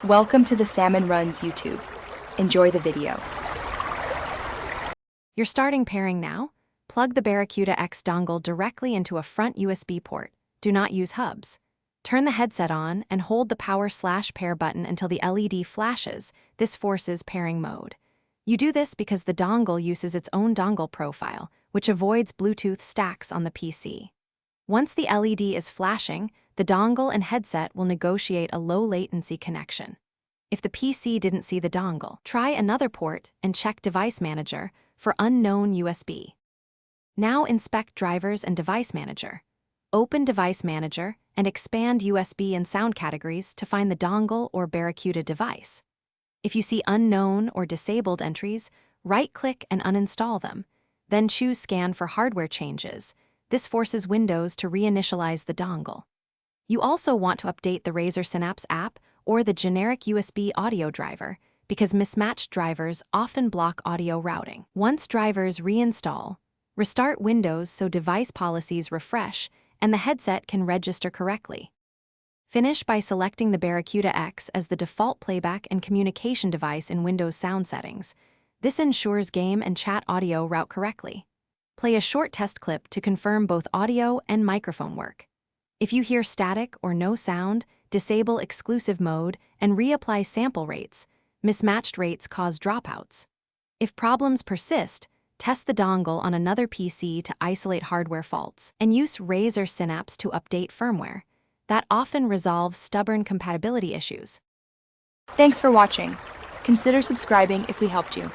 Welcome to the Salmon Runs YouTube. Enjoy the video. You're starting pairing now? Plug the Barracuda X dongle directly into a front USB port. Do not use hubs. Turn the headset on and hold the power/pair button until the LED flashes. This forces pairing mode. You do this because the dongle uses its own dongle profile, which avoids Bluetooth stacks on the PC. Once the LED is flashing, the dongle and headset will negotiate a low-latency connection. If the PC didn't see the dongle, try another port and check Device Manager for unknown USB. Now inspect Drivers and Device Manager. Open Device Manager and expand USB and sound categories to find the dongle or Barracuda device. If you see unknown or disabled entries, right-click and uninstall them. Then choose Scan for hardware changes. This forces Windows to reinitialize the dongle. You also want to update the Razer Synapse app or the generic USB audio driver because mismatched drivers often block audio routing. Once drivers reinstall, restart Windows so device policies refresh and the headset can register correctly. Finish by selecting the Barracuda X as the default playback and communication device in Windows sound settings. This ensures game and chat audio route correctly. Play a short test clip to confirm both audio and microphone work. If you hear static or no sound, disable exclusive mode and reapply sample rates. Mismatched rates cause dropouts. If problems persist, test the dongle on another PC to isolate hardware faults, and use Razer Synapse to update firmware. That often resolves stubborn compatibility issues. Thanks for watching. Consider subscribing if we helped you.